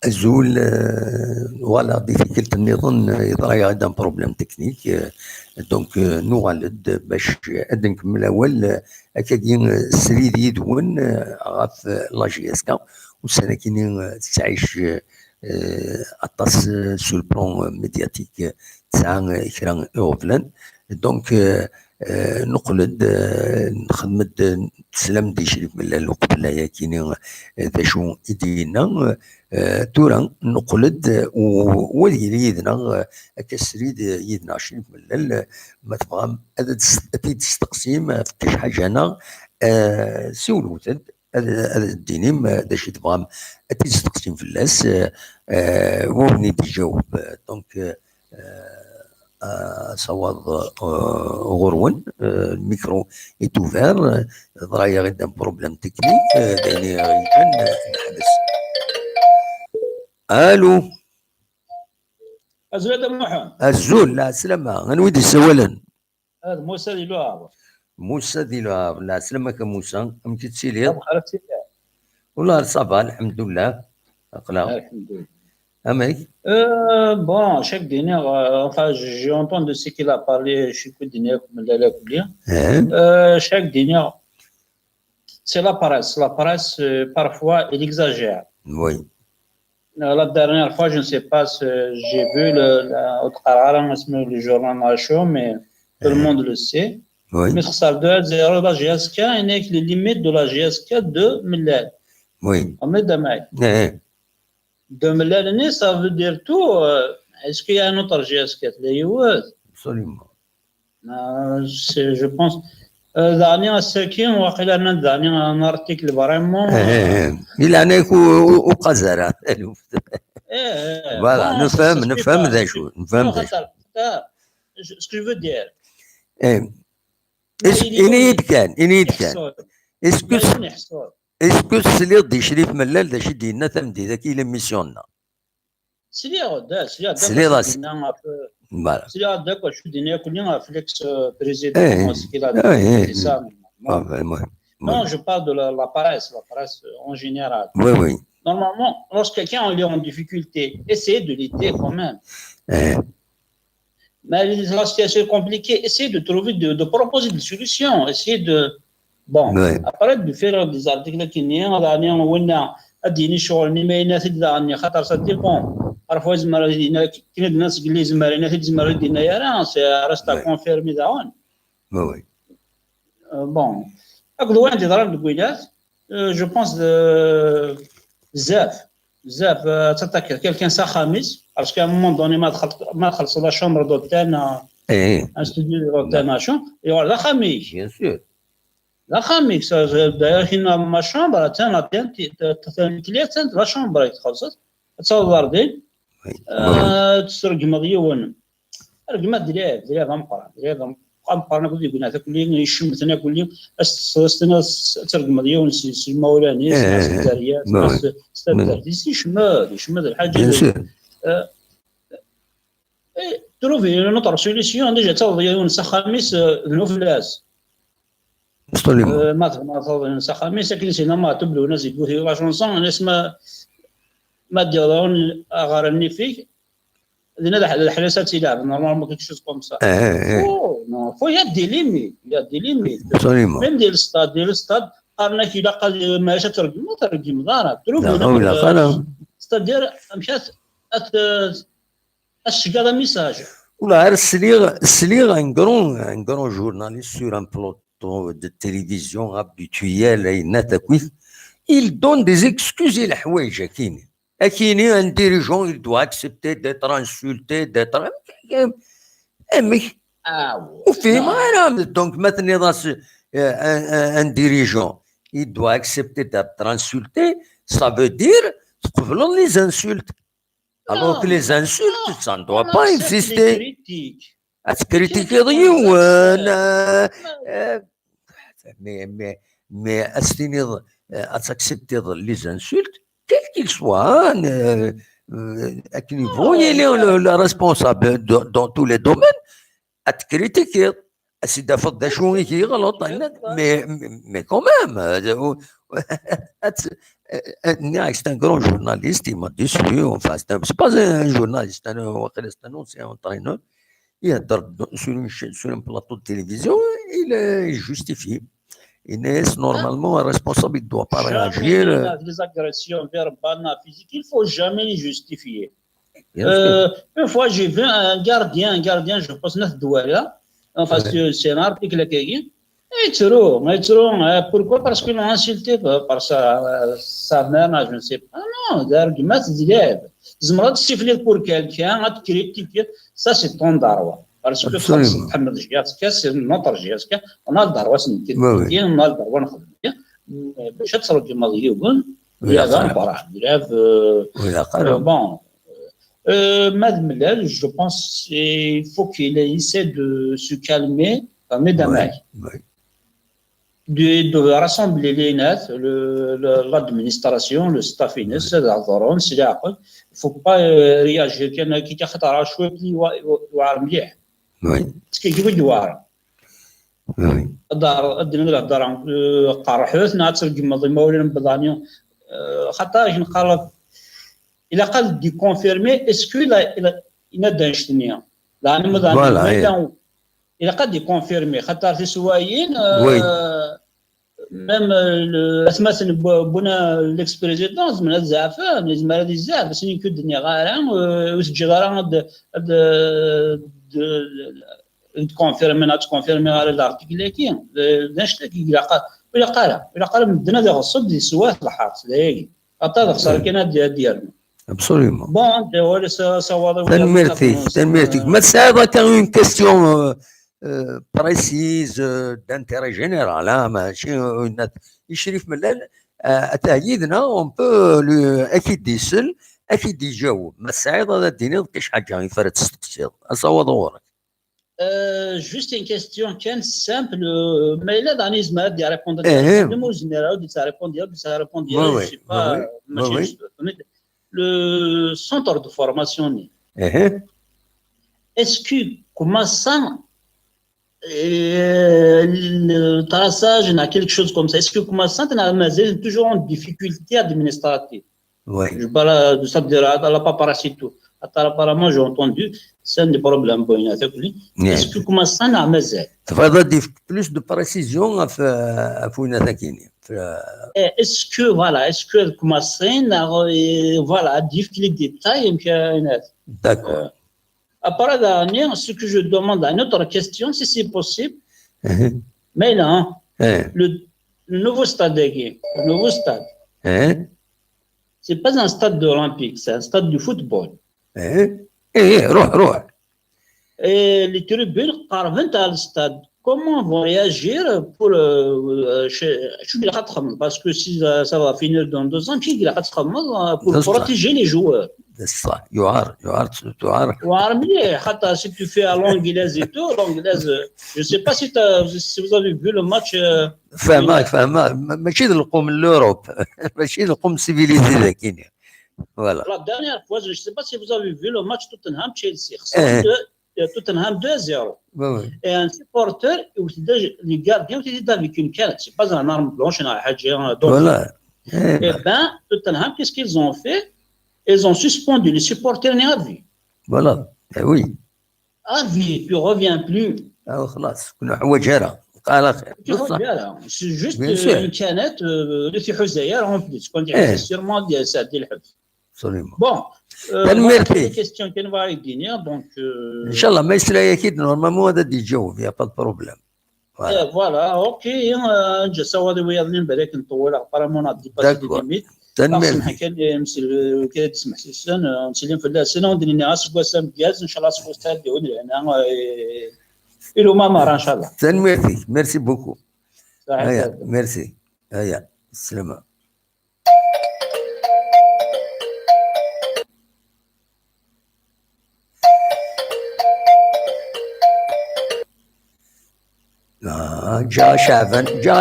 الزول فوالا ديفيكلت النظام يطرا عندنا بروبليم تكنيك دونك نغلد باش اد نكمل اول هكاكي السريد يدون غاف لا جي اس كا وسنه كاين تعيش اطاس سو البلون ميدياتيك تاع كرا اوفلان دونك نقلد نخدم تسلم دي شريف من الوقت كاين ذا شو يدينا تورا نقلد ولي يدنا كسريد يدنا شريف من ما تبغى تستقسيم في كاش حاجه انا سولو هذا الدينيم هذا شي تبغى تستقسيم في الناس وبني تجاوب دونك صواد غرون الميكرو est ouvert ضرايا غدا بروبليم تكنيك دايني غيكون نحبس. الو الزول هذا محمد الزول لا سلامة غنويد السوالا هذا موسى ديال الوهاب موسى ديال الوهاب لا سلامك موسى ام تتسيليض خرجتي والله صافا الحمد لله اقلا الحمد لله امك bon chaque dernier enfin j'ai entendu ce qu'il a parlé je suis dernier comme la coulier chaque dernier c'est la paresse parfois il exagère oui la dernière fois je ne sais pas j'ai vu le journal Macho mais tout le monde le sait oui mais ça doit dire la GSK et les limites de la GSK de Milad oui de Milad ça veut dire tout est-ce qu'il y a un autre GSK absolument je pense دعني الساكن وقيلا دعني un article vraiment il en est وقزرة voilà نفهم ذا شو نفهم ذا شو ce que je veux dire إنيد كان اسكو السليط دي شريف ملال ذا شي دينا ثمدي ذاك إلى ميسيوننا سليط فوالا داك واش دينا كلنا فليكس بريزيدون Non, je parle de la paresse en général. Oui. Normalement, lorsque quelqu'un est en difficulté, essayez de l'aider quand même. Mais la situation est compliquée, essayez de trouver, de proposer des solutions, essayez de... Bon, après de faire des articles qui n'y ont rien, on a dit شغل ما يناسب داني خاطر ça dépend. Parfois زمر دينا كاين الناس اللي زمرينا في زمر دينا يا راه راستا كونفيرمي داون. Oui. Bon. أقدر واحد يضرب الكويلات جو بونس بزاف تتاكد كيلكان سا خامس باسكو ا مومون دوني ما خلص لا شومبر دو تاعنا ان ستوديو تاعنا شو يوا لا خامس بيان سور لا خامس داير هنا ما شومبر تاعنا تلات لا شومبر يتخصص تصور دين تسرق مضيون رقمات دريا مقرا قام نقول لك هذا كلي يشمتنا كلي استنا ترجم ديال سي مولاني ناس الداريه ناس استدارتي يشمد الحاجه تروفي نطر سوليسيون ديجا تاع نسا خامس نوفلاس ما نسا خامس كاين سينا ما تبلو ناس يقولوا لا شونسون ناس ما ديالون غارني فيك لنا الحراسات يلعب نورمالمون كيك شوز كوم سا فو يا دي ليميت ميم ديال الستاد قالنا كي لاقى ماشي ترجم دارا تروف ستادير مشات الشكا ميساج ولا السليغ ان غرون جورناليست sur un plateau de télévision habituel il donne des excuses الحوايج كاينين un dirigeant, il doit accepter d'être insulté, d'être... Donc, maintenant, un dirigeant, il doit accepter d'être insulté, ça veut dire les insultes. Alors que les insultes, ça ne doit pas exister. Critiquer mais accepter les insultes, quel qu'il soit, à quel niveau il est le responsable dans tous les domaines, à te critiquer. سيدي فض شو كي غلط مي كومام c'est un grand journaliste, il m'a dit enfin, c'est pas un journaliste, c'est un ancien entraîneur. Sur un plateau de télévision, il est justifié. Il est normalement un responsable, il ne doit pas réagir. Les agressions verbales, physiques, il ne faut jamais les justifier. Une fois, j'ai vu un gardien, je pense, Douala, enfin, c'est un article qui est pourquoi? Parce qu'ils l'ont insulté par sa mère, je ne sais pas. Non, l'argument, c'est d'élève. Zmrat siffler pour quelqu'un, à te critiquer, ça c'est ton darwa. Parce que c'est notre giaska, on a le darwa, c'est une critiquer, on a le darwa, باش ترجم اليوم ولا غنفرح بلاف bon Madame, je pense qu'il faut qu'il essaie de se calmer, de rassembler les nets, l'administration, le staff, il ne faut pas réagir. Il y a qui تخطر شوي يوار مليح. Ce qui veut dire. دار الدنيا دار قرحوث ناتر جمضي مولين بدانيو خطا نقال il a dit confirmer est-ce qu'il a دانشتنيا لان مدان il a dit confirmer خاطر في سوايين même مثلا بنا l'ex-président من الزعفان لازم هذه الزعف بس يمكن الدنيا غاران وسجل غاران تكونفيرمي على الارتيكل كاين داش ولا قال مدنا داك الصد دي سواه الحارس دايي عطا خسر كاين ديالنا absolument bon هو صواب تنميرتي ما تساعد كان اون كيستيون بريسيز دانتيري جينيرال ماشي يشرف ملال تأييدنا اون بو اكيد يسال اكيد يجاوب ما تساعد هذا الدين كاش حاجه يفرد تستقصير اصوا دورك juste une question simple mais il a donné de répondre de mots généraux de ça répondre je sais pas le centre de formation est-ce que comment ça le traçage a quelque chose comme ça est-ce que comment ça est toujours en difficulté administrative je parle de ça de la paparazzi tout apparemment j'ai entendu c'est un des problèmes est-ce que comment ça n'a mazal تفضل plus de précision في وين ثاكيني est-ce que comment ça voilà dire les détails d'accord apparemment ce que je demande à une autre question si c'est possible mais là le nouveau stade c'est pas un stade olympique c'est un stade de football روح et les tribunes parviennent à le stade comment vont réagir pour parce que si ça va finir dans 2 ans pour protéger les joueurs صح يعار حتى si tu fais à l'anglaise et tout l'anglaise je sais pas si vous avez vu le match فهمك ماشي نلقوا من l'Europe ماشي نلقوا من civilisé لكن voilà la dernière fois je sais pas si vous avez vu le match Tottenham Chelsea Tottenham 2-0 et un supporter les gardiens étaient avec une canne c'est pas un arme blanche voilà et ben Tottenham qu'est-ce qu'ils ont fait ils ont suspendu les supporters à vie voilà oui à vie tu reviens plus خلاص كنا حواجها قال خير c'est juste une canette اللي في حزير en plus كنت sûrement ديال ساعه ديال الحبس absolument bon تنميرتي question كان واعي الدنيا donc ان شاء الله ما يسلا اكيد نورمالمون هذا يجاوب يا با بروبليم فوالا اوكي نجا سوادي ويا بالك نطول ابارامون ادي باس دي ليميت تنميرتي كان مسل كتسمح سيسان نسلم في الله سنه ودني اسف وسام دياز ان شاء الله سكو ستاد ديون انا الى ما مر ان شاء الله تنميرتي ميرسي بوكو هيا ميرسي هيا السلامه جا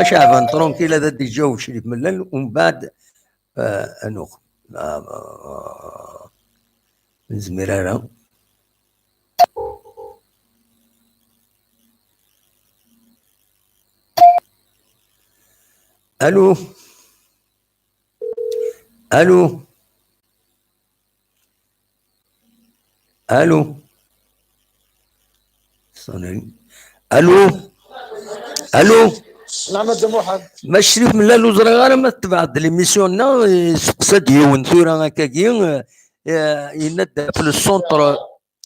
شعبان ترونكيل هذا دي جو شريف ملل ومن بعد انوخ زميرانا الو الو الو صوني. الو الو نعم دموحة ما الشريف من الوزراء غير ما تبعد ليميسيوننا سقسد يون ثورة هكاكي يند في السونتر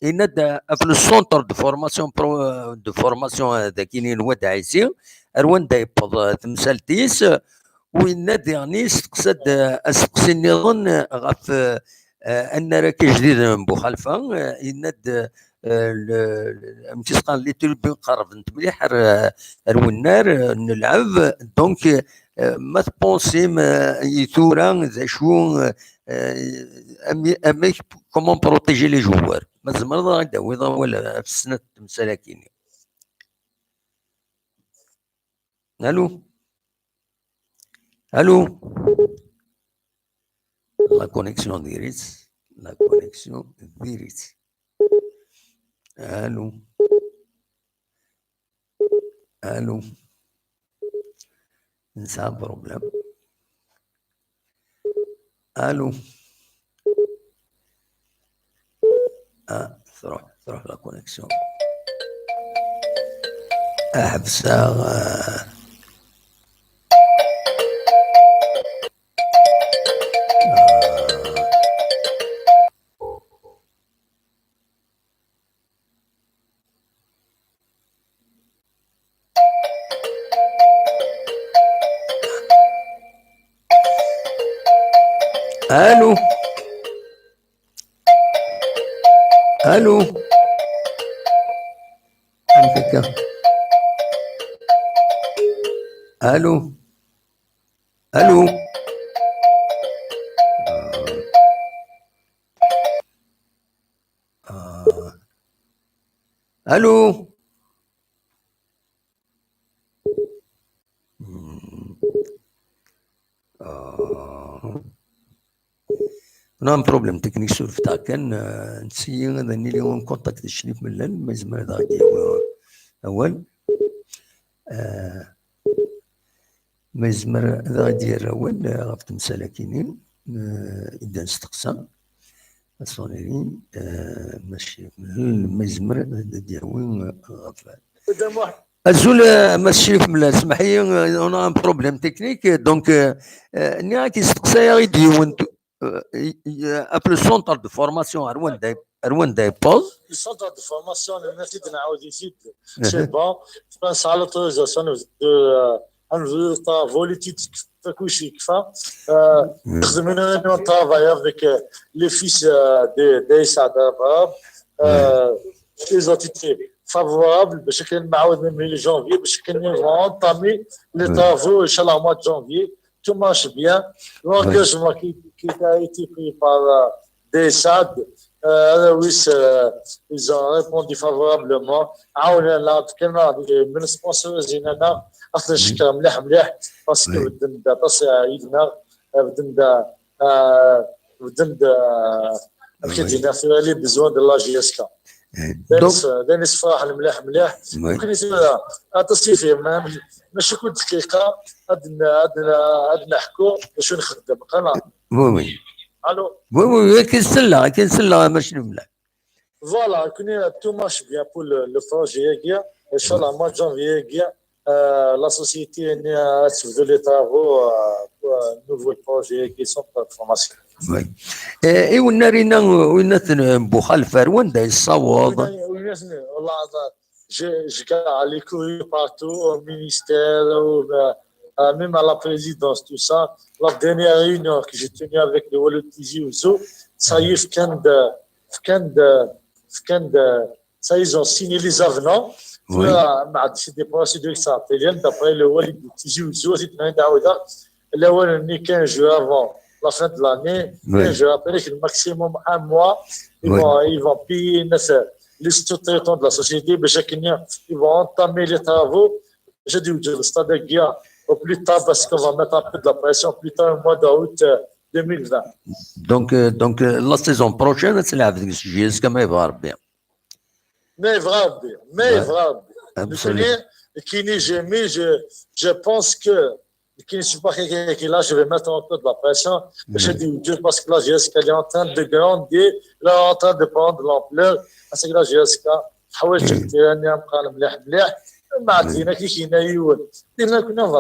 يند في السونتر دو فورماسيون دو فورماسيون هذا كاينين واد عيسي اروان دايبض تمثالتيس ويند يعني سقسد اسقسي النظام غف ان راك جديد من بوخلفه يند امتسقان اللي تلبي قرب انت مليح الونار نلعب دونك ما تبونسي يثورا ذا شو امي كومون بروتيجي لي جوار ما زمرض غدا ولا في السنه مساكين. الو الو لا كونيكسيون ديريت لا كونيكسيون ديريت. الو الو نسى بروبليم. الو تروح لا كونيكسيون احبسها. الو الو الو الو الو نعم بروبليم تكنيك سولف تاع كان نسي ذني اليوم كونتاكت الشريف من ما يزمر هذا اول ما يزمر هذا ديال اول غفت مسالكينين اذا نستقسم صونيرين ماشي ما يزمر ديال وين غفل الزول ما الشريف من اسمح لي انا بروبليم تكنيك دونك ني كيستقسا غير ديون ابل سونتر دو فورماسيون اروان داي بوز السونتر دو فورماسيون الناس اللي نعاود يزيد سي بون تبانس على لوتوريزاسيون نزيد طا فوليتي كلشي كفا نخدم انا نون ترافاي افيك لي فيس دي سعد باب لي زونتيتي فافورابل باش كان معاود من لي جونفي باش كان اونطامي لي طافو ان شاء الله موا جونفي tout marche bien. L'engagement qui a été pris par des SAD, oui, ils ont répondu favorablement. من سبونسورزين انا اخذ الشكر مليح مليح باسكو بدنا تصعيدنا بدنا الخدمه في بزوان دو لا جي اس كا دانيس فرح مليح مليح ممكن يصير تصيفي ماشي كل دقيقه عندنا نحكوا باش نخدم قناه وي الو وي كاين سله ماشي مليح فوالا كنا تو مارش بيان بور لو بروجي ان شاء الله موا جانفي لا سوسيتي تبدو لي طافو نوفو بروجي كي سون فورماسيون وي اي ونارينا وين بوخالف وين داير الصواب والله je garde les courriers partout au ministère, même à la présidence, tout ça. La dernière réunion que j'ai tenue avec le Walid Tizi Ouzou, ça y est, ça ils ont signé les avenants. Oui. C'est des procédures qui s'appellent, d'après le Walid Tizi Ouzou, c'est une daouda. Là où on est 15 jours avant la fin de l'année, je rappelle que le maximum un mois, ils vont payer les sous-traitants de la société, ils vont entamer les travaux. Je dis c'est-à-dire au plus tard parce qu'on va mettre un peu de la pression plus tard au mois d'août 2020. Donc la saison prochaine, c'est la JS comme il va bien. Mais vraiment, je pense que Qui ne suis pas qui là, je vais mettre en compte la pression. Je dis parce que la GSK est en train de grandir, là, en train de prendre l'ampleur. Parce que la GSK, حاولت تاني نبقى مليح مليح ما عندنا كي كينايون دينا كنا on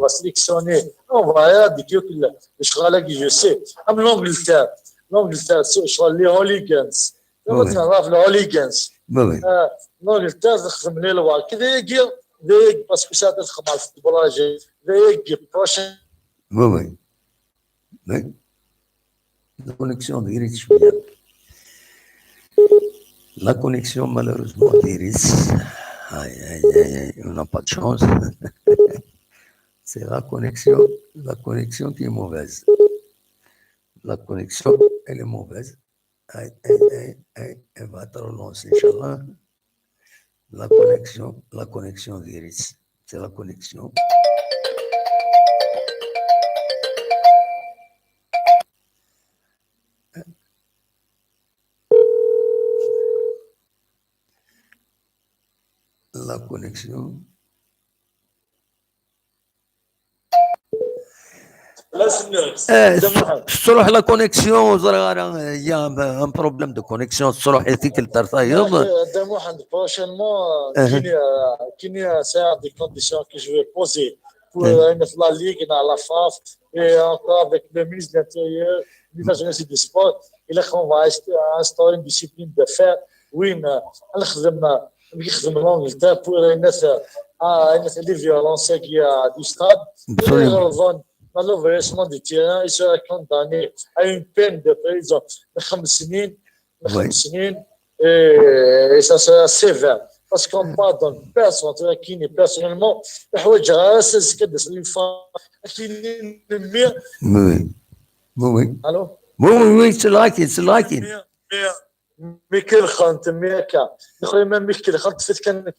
va sélectionner on va dire que الشغاله كي جو سي ام l'Angleterre شغل لي هوليغانز نعرف الهوليغانز l'Angleterre تخدم لي الوار كذا يجي باسكو ساعات تخدم على الفوتبول جاي يجي بروشين Oui. La connexion d'Iris, bien. La connexion, malheureusement, d'Iris, on n'a pas de chance. C'est la connexion qui est mauvaise. La connexion, elle est mauvaise. Elle va te relancer, Inch'Allah. La connexion d'Iris, c'est la connexion. La connexion. صلح la connexion il y a un problème de connexion صلح يثيك الترطيب دموح prochainement كيني ساعة des conditions que je vais poser pour la Ligue dans la FAF et encore avec le ministre de l'Intérieur, le ministre de la Jeunesse et du Sport, il qu'on va instaurer une discipline de fer وين نخدم l'Angleterre pour الناس les violences qui y a du stade malheureusement du terrain il sera condamné à une peine de prison de 5 سنين et ça sera sévère parce qu'on pardonne personne qui n'est personnellement الحوايج غاسس كدس لي كاين oui الو oui c'est like مي كيرخانت ميكا نخويا ما ميكل خلط فيت كان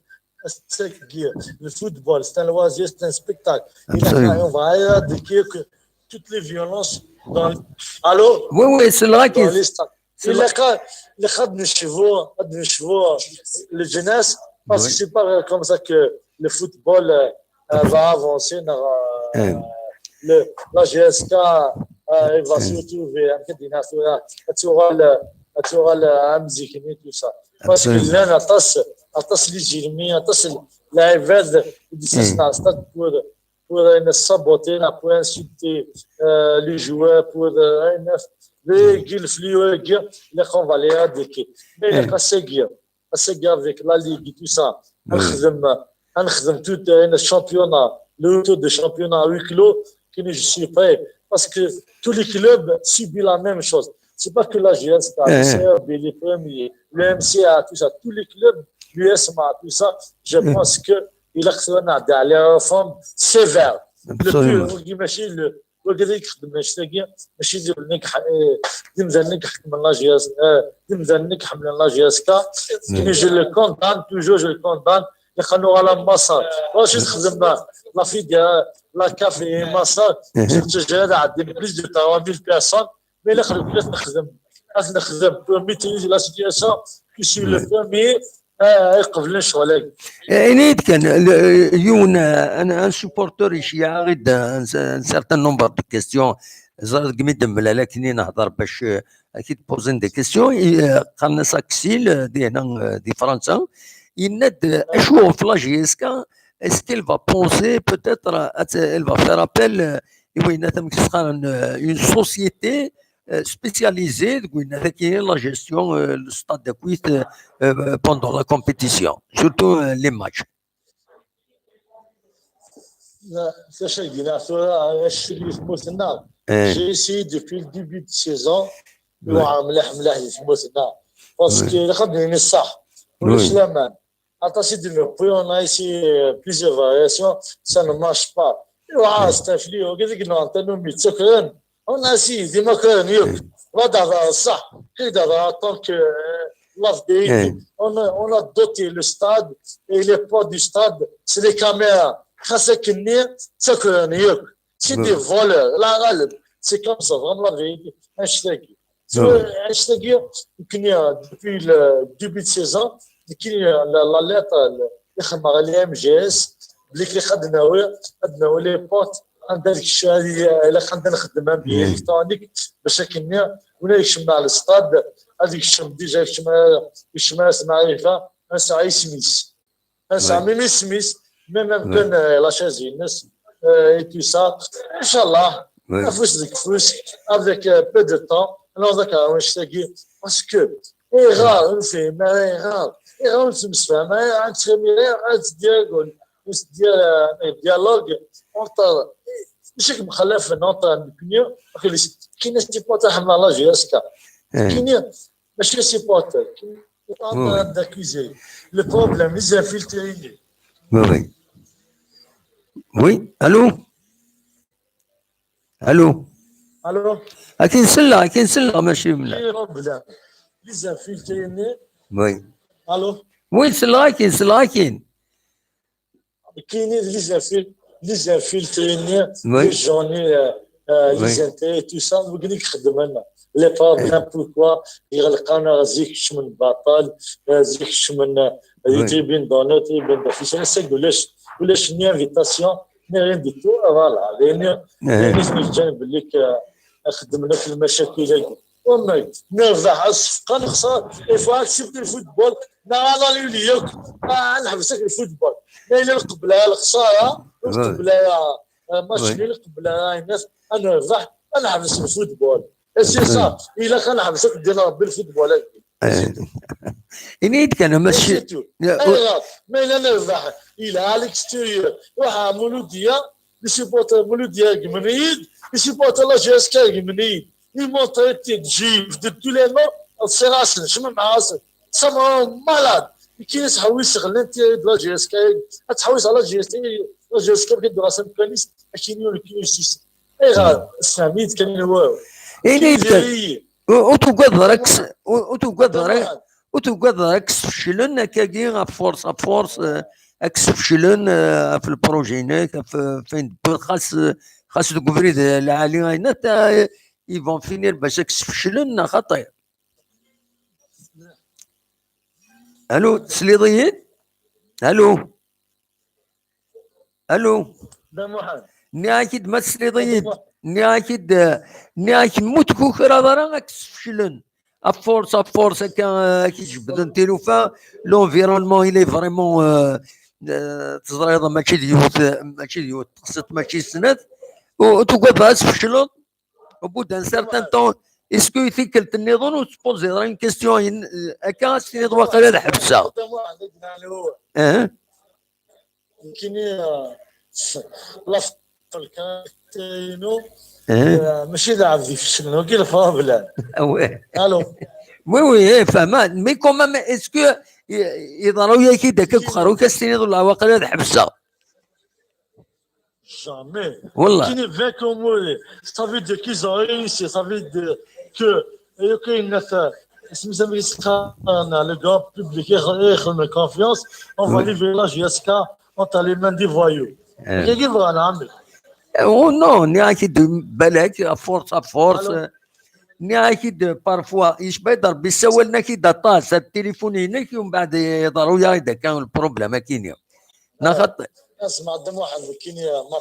le football c'est un loisir c'est un spectacle on va éradiquer toutes les violences dans allô oui c'est like اللي خد نشوفوا le jeunesse parce que c'est pas comme ça que le football va avancer la GSK il va se retrouver تورا الامزيكني تو سا باسكو لنا اطس لي جيرمي اطس لايفاد ديسنا ستاد pour saboter la pour insulter les joueurs pour les les qu'on va les attaquer mais les avec la ligue et tout ça نخدم tout le championnat le tour de championnat à huis clos qui ne suis pas parce que tous les clubs subissent la même chose. C'est pas que la GSK, les premiers, le MCA, tout ça, tous les clubs, l'USMA, tout ça, je pense qu'il a des réformes sévères. Le plus, ماشي وقدر ماشي يدير النجح يمزل النجح من لا جي اس يمزل النجح من لا جي اس كا كي جو لو كوندان توجور جو لو كوندان يخلوا على مسار واش تخدم لا فيديا لا كافي مسار تجاهد عندي بليس دو 3000 بيرسون mais là نخدم pour maîtriser la situation que sur le premier يقبل شغل نيت كان يون انا ان سوبورتور يشيع غير ان سارتان نومبر دو كيستيون زاد قميدم لكن نهضر باش اكيد بوزين دي كيستيون قالنا ساكسيل دي هنا دي فرنسا يند اشوف في لا جي اس كا est-ce qu'elle va penser peut-être elle va faire appel une société spécialisée qui est la gestion du stade de Kuit pendant la compétition, surtout les matchs. J'ai essayé depuis le début de saison parce que on a essayé plusieurs variations, ça ne marche pas. On a essayé on a doté le stade et les portes du stade, c'est les caméras. C'est des voleurs. C'est comme ça, vraiment la vérité. Depuis le début de saison, la lettre, les MGS, بلي كي خدنا لي بوت عندنا ديك الشيء هذه الا خدنا نخدمها بالالكترونيك باش كنا ولا يشمع على الستاد هذيك الشم ديجا يشمع معرفه نسعى سميث نسعى ميمي سميث ميم كان لا شازي الناس اي سا ان شاء الله نفوس ديك فلوس افيك بو دو طون انا ذاك نشتاقي باسكو غار نفهم غار نتمسفهم عاد تخميري عاد ديالوغ اونتر ماشي مخلف نوطا نبنيو كاين ناس تيبوتا حنا لا جيسكا كاين ماشي سيبوتا كاين داكوزي لو بروبليم لي انفلتريني وي وي الو الو كاين سله ماشي ملا بروبليم لي انفلتريني وي الو وي سله كاين كاينين لي انفلتريني لي جوني لي زانتي تو سا وكنيك خدم لنا لي بروبليم بوركوا يغلقنا زيك من بطل زيك من يتريبين دونو تريبين دافيشن سيك ولاش ني انفيتاسيون ني ريان دي تو فوالا لان الجانب اللي خدمنا في المشاكل وما نربح الصفقه نخسر الفوا اكسبتي الفوتبول نهار ليك نحبسك الفوتبول الا قبلها الخساره قبلها ماتش اللي قبلها الناس انا نربح انا نحبس الفوتبول سي صا الا كان نحبسك دير ربي الفوتبول انيد كان ماشي ما الا نربح الى الاكستيريور واحد مولوديه لسيبوت مولوديه جمنيد لسيبوت لا جيسكا جمنيد المونتاليتي تجي في tous les noms سي راسن شنو مع راسن سما مالاد كاين ناس حوايج شغلنا انت لا جي اس كي تحويس على جي اس كي لا جي اس كي كدير راسك كانيس كاينين كينيس اي غاد السميت كاين واو انيد وتقدر اكسفشلن كاين فورس اكسفشلن في البروجي هناك فين خاص تكفري العالي هنا يفون فينير باش اكسفشلن خطير. الو سليضيين الو لا محمد ناكيد ما سليضيين ناكيد موت كوكرا ضرا اكسفشلن افورس كي جبدن تيلوفا لونفيرونمون الي فريمون تزريض ماشي ديوت تقصد ماشي سنات وتوقف تفشلون au bout d'un certain temps est-ce que يثيك النظام وتبوزي راه كيستيون هكا سيني واقيلا الحبسه يمكن لافطل كاينو ماشي لاعب يفشلنا كي الفابلان الو وي فهمان مي كومام اسكو يضروا ياك داك كخرو كاستيني ولا واقيلا الحبسه jamais. والله. Qui n'est pas comme moi, ça veut dire qu'ils ont réussi, ça veut dire que le grand public a confiance, on va livrer la GSK entre les mains des voyous. Qu'est-ce qu'il va en amener? Oh non, ناكيد بالك فورس ناكيد بارفوا يشبه يضرب بالسوال ناكيد طاس التليفون هناك ومن بعد يضروا يا اذا كان البروبليم كاين نخط اسمع دم واحد كاين ما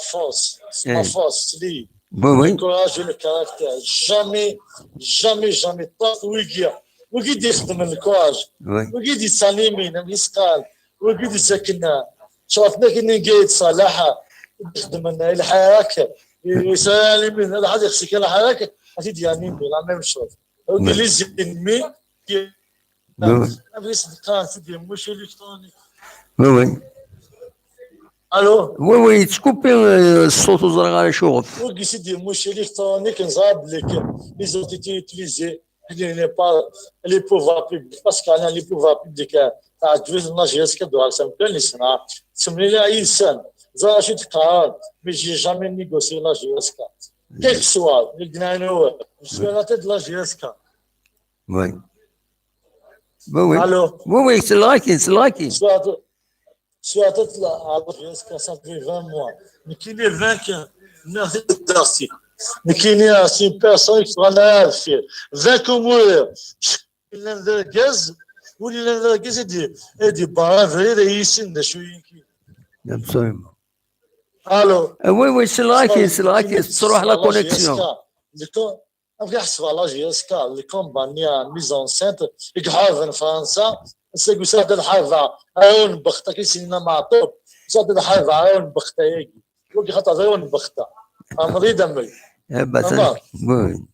فوس لي وي الكوراج والكاركتير جامي طاق وقيد يخدم الكوراج وقيد يسالمين يسقال وقيد يسكننا شوفنا كنا قايد صلاحه يخدم لنا الحركه يسالمين هذا حد يخسك الحركه اكيد يعني بلا ما نشوف وقال لي زنمي بس كان سيدي مش الكتروني وي الو وي تسكوبي الصوت وزرق شوف وقي سيدي مش الكترونيك نصاب لك لي زونتيتي يوتيليزي لي بوفوار بوبليك باسكو انا لي بوفوار بوبليك تاع جوز الناجيس كدوا سام كان يسمع تسمي لي انسان زا شي تقرار مي جي جامي نيغوسي لا جيسكا كيف سوا قلنا هو سوا تاع لا جيسكا وي وي الو وي سلاكين soit à jusqu'à ça fait 20 mois. Mais qui est vainqueur, mais qui est une personne qui va la faire. 20 comme moi, il a le gaz, ou il a le gaz, et dit, bah, vrai, ici, de chouïki. Absolument. الو وي سلاكي تروح لا كونيكسيون. نبغي نحسب على جي اس كا اللي كومبانيا ميزون سانت يقحاذن فرنسا سيقول ساد الحافظة عيون بختا كي سينا معطوب ساد الحافظة عيون بختا يجي يقول خاطر عيون بختا امري دمي بس وي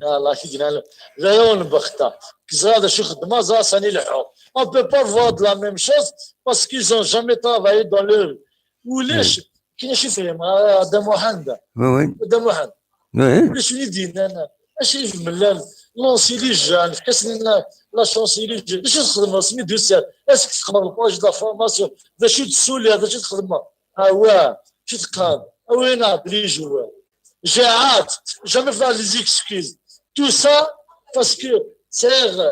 يلا كي جينا عيون بختا كي زاد شو خدمه زاد ساني لحو on peut pas voir de la même chose parce qu'ils ont jamais travaillé dans leur وليش كي نشوفهم هذا محمد وي هذا محمد وي ولاش ندير انا اش ملال لونسي لي جان في كاس لا شونسي لي جان باش تخدم سمي دوسير اسك تخدم البروج د لا فورماسيون باش تسولي هذا شي تخدم واه شي تقاد وين لي جوار جاعات جامي فا لي زيكسكيز تو سا باسكو سير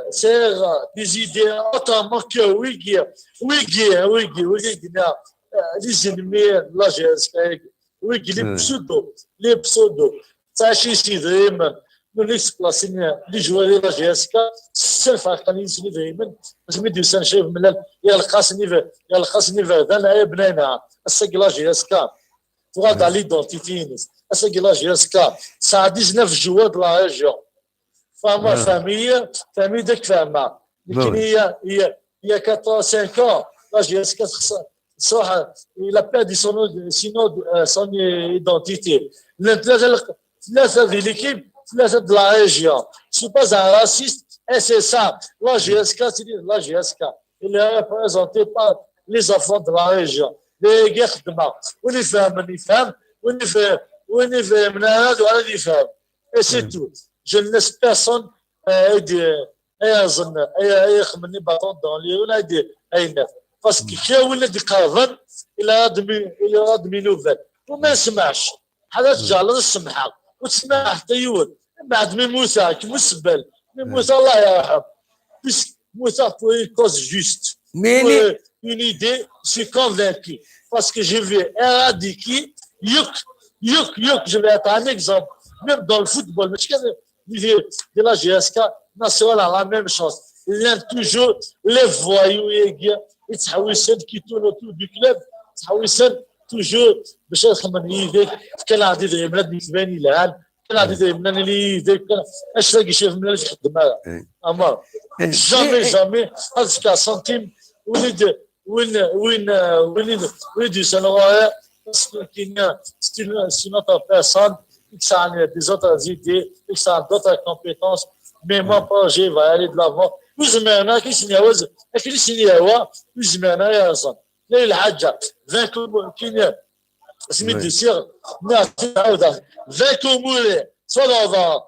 دي زيدي اوتامون كو ويجي لي زينمي لا جيسك ويجي لي بسودو تاشي سي دايما من اكسبلاسين لي جواري لا جيسكا السلف عقلين سني دايما باش ما يدير سان شايف من يا القاسني فهذا يا بنينا الساق لا جيسكا تغاد على ليدونتيتي الساق لا جيسكا ساعه 19 جوار د لا ريجيون فما فامي داك فاهمه لكن هي 85 لا جيسكا صح il a perdu son identité ثلاثة في l'équipe ثلاثة de la région c'est pas un raciste et c'est ça la GSK c'est la GSK il est représenté par les enfants de la région les gars خدمة واللي يفهم واللي فاهم من هذا وهذا يفهم et c'est tout je ne laisse personne يظن يخمني باطون dans les ولا يدير باسكو كاين اللي قاضن الى ادمي نوفل وما يسمعش هذا تجعل السمحه وتسمع حتى يود بعد ما موسى كمسبل موسى الله يرحم بس موسى بوي كوز جوست ميني une idée je suis convaincu parce que je vais éradiquer yuk je vais être un exemple même dans le football mais de la GSK nationale à la même chose il y a toujours les voyous يتحوسن كيتونو تو دو كلوب تحوسن توجور باش يخمم يديك كان عندي دغيا بلاد يتباني لهال كان عندي دغيا بلاد اللي يديك اش لاقي شي من اللي يخدم هذا اما جامي هذا سنتيم وين سنوات كاين سي نوتر بيرسون qui a des autres idées, qui a d'autres compétences, mais mon projet va aller de l'avant. وزمانا كيسنياوز اكيد سنياوا وزمانا يا صاحبي لا الحاجه فانكم كاين سميتو سير ناس تعاود فانكم صدى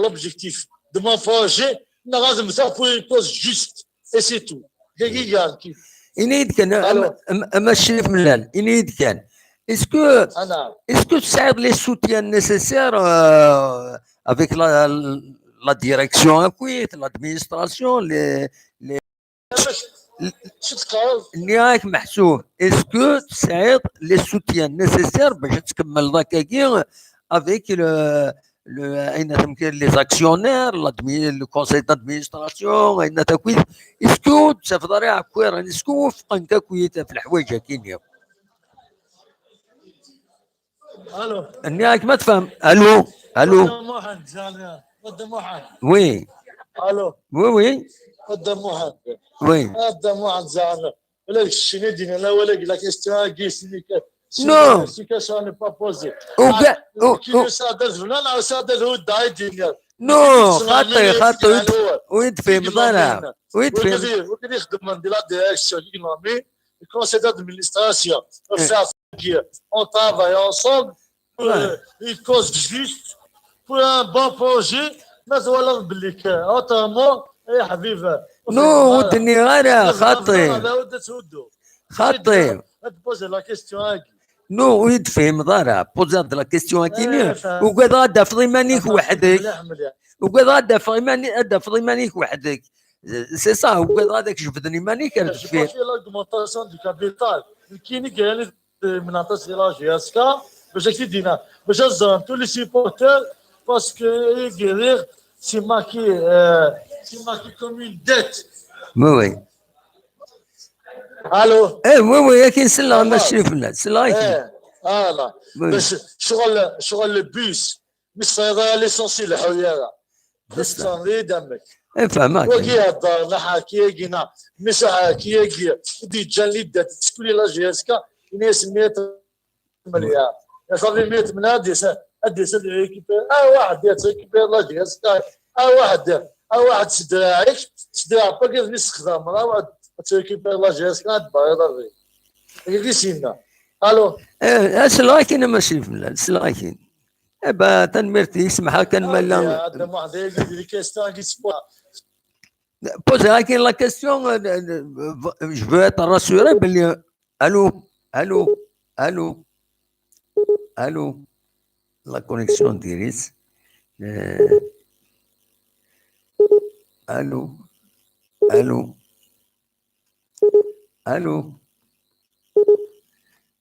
l'objectif de mon projet لازم تعرفوا كوز جوست اي سي تو دقيقه ينيد كان اما الشريف ملال ينيد كان اسكو تساعد لي سوتيان نيسيسير افيك la direction acquise, l'administration, نياك محسوب اسكو تساعد لي سوتيان نيسيسير باش تكمل ذاك افيك اين تمكن لي زاكسيونير لو كونساي دادمينستراسيون اين تكويت اسكو تفضل عكوير اسكو وفقا كويت في الحوايج كاين الو نياك ما تفهم الو قدام واحد وي الو وي قدام واحد وي قدام واحد زعما ولا الشيء ندينا لا ولا لا كيستوى كيسني نو سي كاسون با بوزي او صادر لا صادر هو داي ديال نو خاطي ويد في مضارع ويد في وكان يخدم من لا ديريكسيون ايكونومي الكونسيل دادمينستراسيون on travaille ensemble une cause juste pour un bon projet ناس ولا بالك اوتومو يا حبيبي نو ودني غير خاطي تبوز لا كيستيون نو ويد فهم ضارع بوز لا كيستيون كاين وكذا غادا في ضمانيك وحدك وكذا غادا في ضمانيك وحدك سي صا وكذا غادا كشفدني ماني كانت فيه لاغمونطاسيون دو كابيتال كاين كاين من عطاس لا جي اس كا باش كيدينا باش نزرم تو لي سيبورتور parce que guérir c'est marqué comme une dette. Oui. Allô. Oui, il y a qui c'est là, monsieur Fnat, c'est là. لا باش شغل البيس مش صايره ليسونسيال الحويره بس تنري دمك فهمك وكي هضر نحا كي جينا مش كي جي دي جالي دات تسكولي لا جيسكا ناس 100 مليار يا صافي 100 من ادي سد ريكيبير واحد يتريكيبير لا جيسكا واحد تدراعي باكي نستخدم واحد تريكيبير لا جيسكا بايضا غير سينا الو سلاكين ماشي فلان سلاكين ابا تنمرتي يسمحها كان مالا هذا ما عندي دي كيستيون كي سبور بوز لكن لا كيستيون جو فو اتر راسوري بلي الو الو الو الو لا كونيكسيون ديريس الو الو الو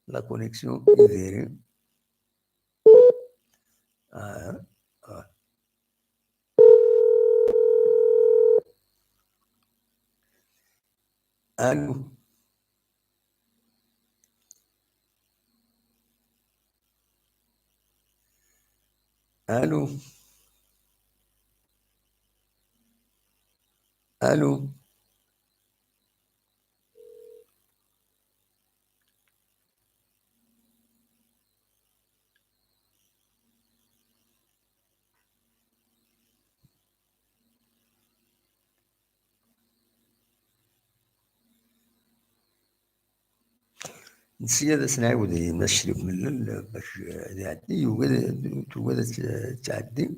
la connexion est verrée. Allô. Allô. Allô. نسي هذا سنعاود نشرب من باش يعدي وهذا تعدي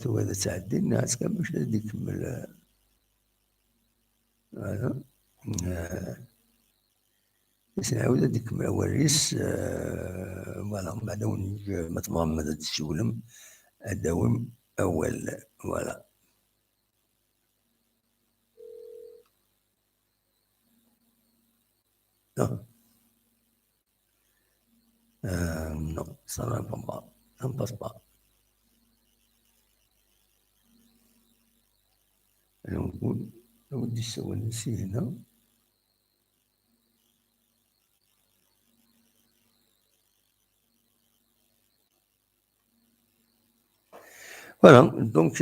وهذا تعدي الناس كان باش يكمل هذا نعاود هذيك يكمل وريس فوالا من بعد ما تمغمض هاد السولم اداوم اول فوالا non, ça ne va pas, ça ne passe pas. لو بدي سوى نسي هنا Voilà, donc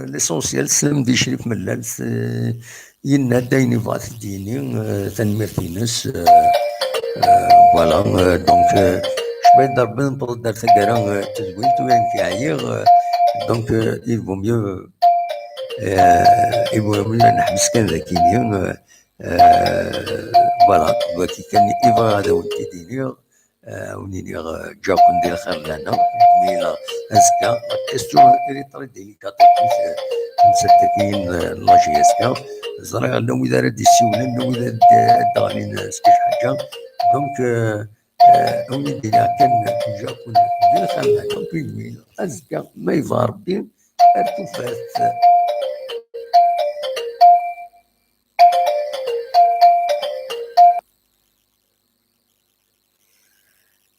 l'essentiel سلم دي شريف ملال ينا دايني فات ديني تنمرتينس فوالا دونك شبيت ضربنا نطرد دار ثقارا تزوين توين في عيير دونك il vaut mieux نحبس كان ذاكيني فوالا كي كان إيفا هذا ولدي دينير ونينير جاكون ديال خير لنا ميلا أزكا لا كيستيون إلي طري ديليكات نسدكين لا جي اسكا زرع لو إذا رد السيولين لو إذا دانين سكاش حاجة دونك ولدي كان جاكون ديال خير لنا ميلا أزكا ما يفا ربي أرتفات